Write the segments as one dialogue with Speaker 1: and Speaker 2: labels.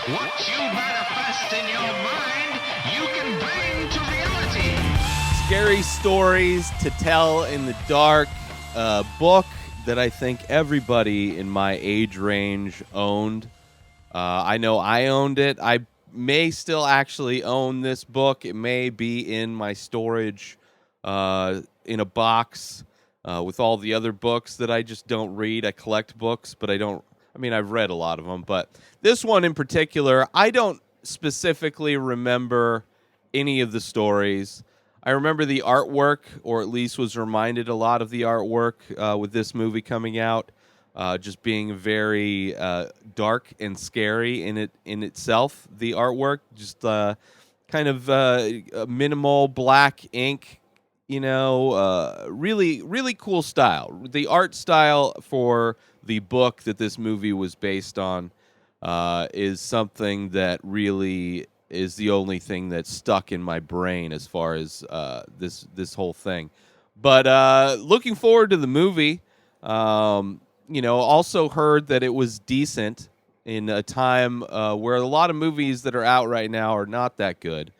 Speaker 1: What you manifest in your mind, you can bring to reality.
Speaker 2: Scary Stories to Tell in the Dark, a book that I think everybody in my age range owned. I know I owned it. I may still actually own this book. It may be in my storage in a box with all the other books that I just don't read. I collect books, but I've read a lot of them, but this one in particular, I don't specifically remember any of the stories. I remember the artwork, or at least was reminded a lot of the artwork with this movie coming out, just being very dark and scary in itself. The artwork, just kind of minimal black ink, really, really cool style. The art style for the book that this movie was based on is something that really is the only thing that's stuck in my brain as far as this whole thing. But looking forward to the movie. Also heard that it was decent in a time where a lot of movies that are out right now are not that good.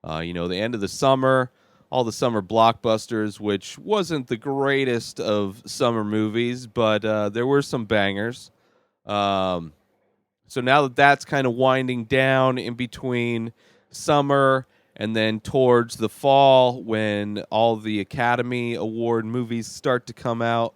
Speaker 2: The end of the summer, all the summer blockbusters, which wasn't the greatest of summer movies, but there were some bangers. So now that that's kind of winding down in between summer and then towards the fall when all the Academy Award movies start to come out,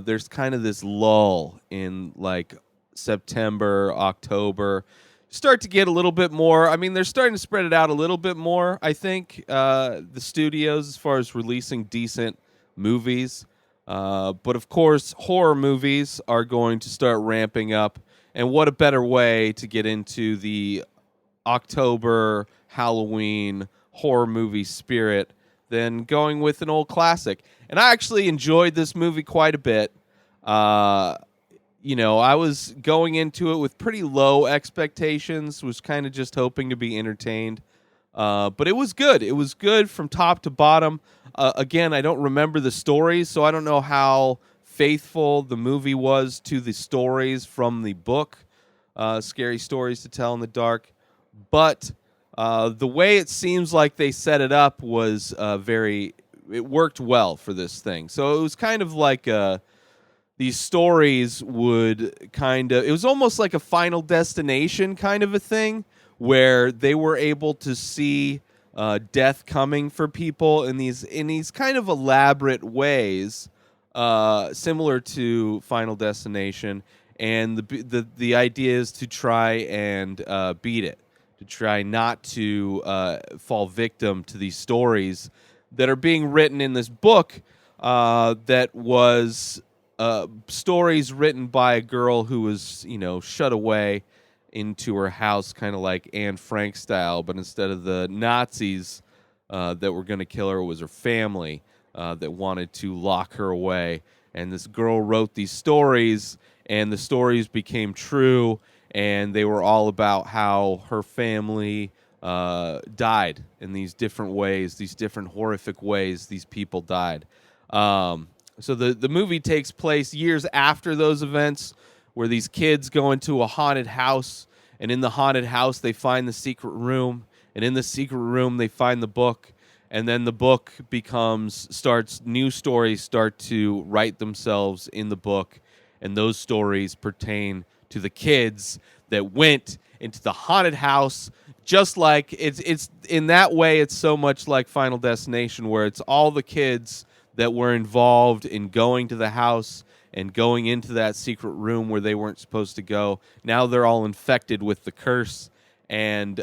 Speaker 2: there's kind of this lull in like September, October. Start to get a little bit more. I mean, they're starting to spread it out a little bit more, I think, the studios, as far as releasing decent movies. But of course, horror movies are going to start ramping up. And what a better way to get into the October Halloween horror movie spirit than going with an old classic. And I actually enjoyed this movie quite a bit. I was going into it with pretty low expectations, was kind of just hoping to be entertained. But it was good. It was good from top to bottom. Again, I don't remember the stories, so I don't know how faithful the movie was to the stories from the book, Scary Stories to Tell in the Dark. But the way it seems like they set it up was it worked well for this thing. So it was kind of like these stories it was almost like a Final Destination kind of a thing, where they were able to see death coming for people in these kind of elaborate ways, similar to Final Destination. And the idea is to try and beat it, to try not to fall victim to these stories that are being written in this book that was stories written by a girl who was, shut away into her house, kind of like Anne Frank style, but instead of the Nazis that were going to kill her, it was her family that wanted to lock her away. And this girl wrote these stories, and the stories became true, and they were all about how her family died in these different ways, these different horrific ways these people died. So the movie takes place years after those events, where these kids go into a haunted house, and in the haunted house they find the secret room, and in the secret room they find the book, and then the book new stories start to write themselves in the book, and those stories pertain to the kids that went into the haunted house. Just like it's in that way, it's so much like Final Destination, where it's all the kids that were involved in going to the house and going into that secret room where they weren't supposed to go. Now they're all infected with the curse, and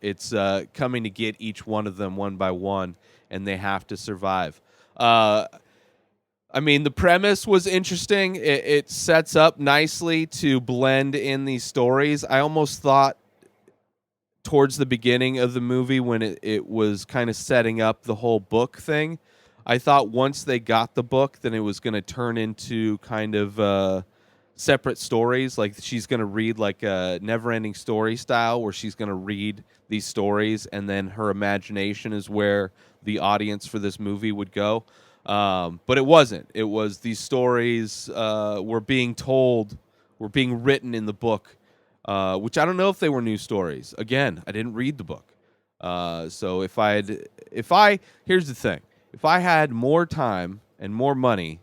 Speaker 2: it's coming to get each one of them one by one, and they have to survive. The premise was interesting. It sets up nicely to blend in these stories. I almost thought towards the beginning of the movie, when it was kind of setting up the whole book thing, I thought once they got the book, then it was going to turn into kind of separate stories. Like she's going to read like a never-ending story style, where she's going to read these stories, and then her imagination is where the audience for this movie would go. But it wasn't. It was these stories were being written in the book which I don't know if they were new stories. Again, I didn't read the book. So here's the thing. If I had more time and more money,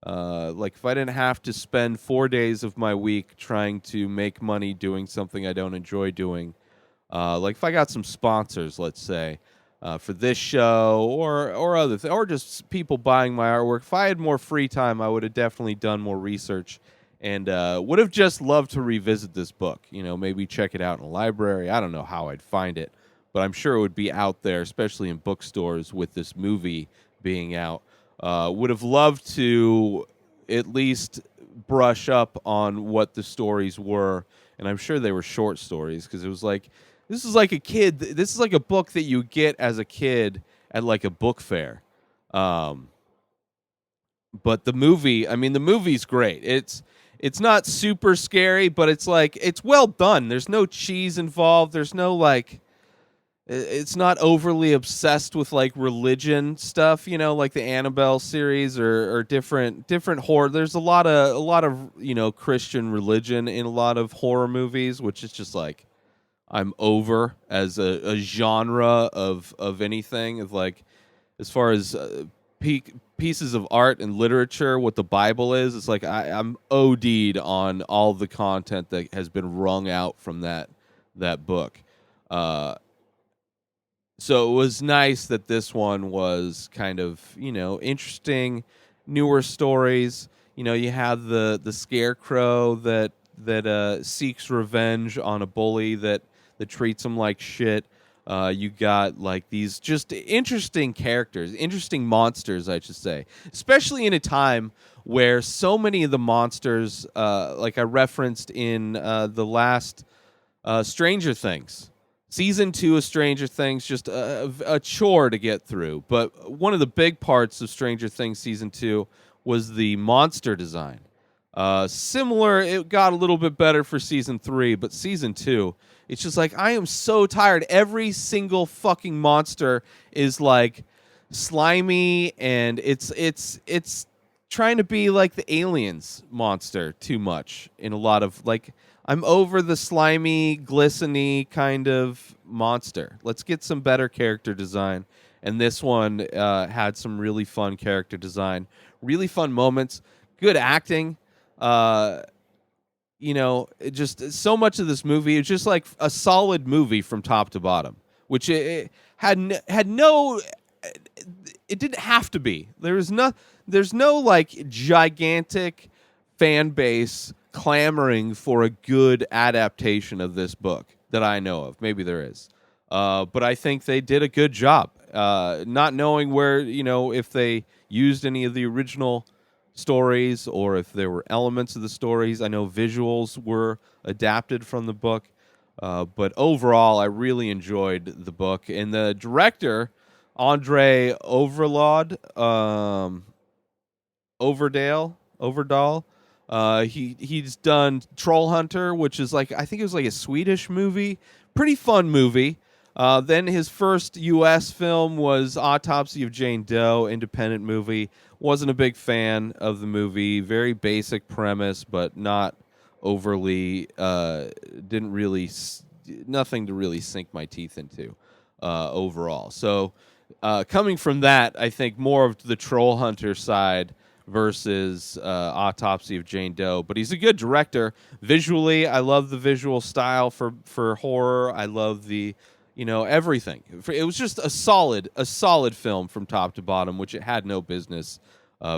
Speaker 2: like if I didn't have to spend 4 days of my week trying to make money doing something I don't enjoy doing, like if I got some sponsors, let's say, for this show or other or just people buying my artwork, if I had more free time, I would have definitely done more research and would have just loved to revisit this book. Maybe check it out in a library. I don't know how I'd find it, but I'm sure it would be out there, especially in bookstores with this movie being out. Would have loved to at least brush up on what the stories were, and I'm sure they were short stories because it was like this is like a book that you get as a kid at like a book fair. But the movie's great. It's not super scary, but it's well done. There's no cheese involved. There's no like. It's not overly obsessed with like religion stuff, like the Annabelle series or different horror. There's a lot of Christian religion in a lot of horror movies, which is just like I'm over as a genre of anything. Of like as far as pieces of art and literature, what the Bible is, it's like I'm OD'd on all the content that has been wrung out from that book. So it was nice that this one was kind of, interesting, newer stories. You have the scarecrow that seeks revenge on a bully that treats him like shit. You got like these just interesting characters, interesting monsters, I should say, especially in a time where so many of the monsters, like I referenced in the last Stranger Things. Season 2 of Stranger Things, just a chore to get through. But one of the big parts of Stranger Things Season 2 was the monster design. Similar, it got a little bit better for Season 3, but Season 2, it's just like, I am so tired. Every single fucking monster is like slimy, and it's trying to be like the Aliens monster too much in a lot of like... I'm over the slimy, glistening kind of monster. Let's get some better character design. And this one had some really fun character design, really fun moments, good acting. Just so much of this movie is just like a solid movie from top to bottom, which it had no. It didn't have to be. There's no like gigantic fan base clamoring for a good adaptation of this book that I know of. Maybe there is. But I think they did a good job. Not knowing where, if they used any of the original stories or if there were elements of the stories. I know visuals were adapted from the book. But overall, I really enjoyed the book. And the director, André Øvredal, he's done Troll Hunter, which is like, I think it was like a Swedish movie, pretty fun movie. Then his first U.S. film was Autopsy of Jane Doe, independent movie. Wasn't a big fan of the movie. Very basic premise, but not overly. Nothing to really sink my teeth into overall. So coming from that, I think more of the Troll Hunter side versus Autopsy of Jane Doe. But he's a good director. Visually, I love the visual style for horror. I love the, everything. It was just a solid film from top to bottom, which it had no business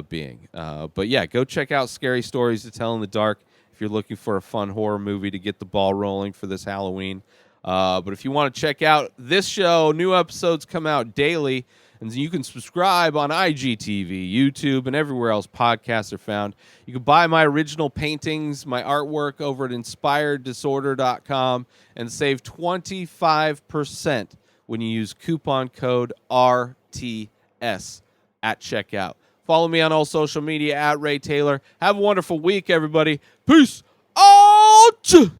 Speaker 2: being. But yeah, go check out Scary Stories to Tell in the Dark if you're looking for a fun horror movie to get the ball rolling for this Halloween. But if you want to check out this show, new episodes come out daily. And you can subscribe on IGTV, YouTube, and everywhere else podcasts are found. You can buy my original paintings, my artwork over at inspireddisorder.com and save 25% when you use coupon code RTS at checkout. Follow me on all social media at Ray Taylor. Have a wonderful week, everybody. Peace out!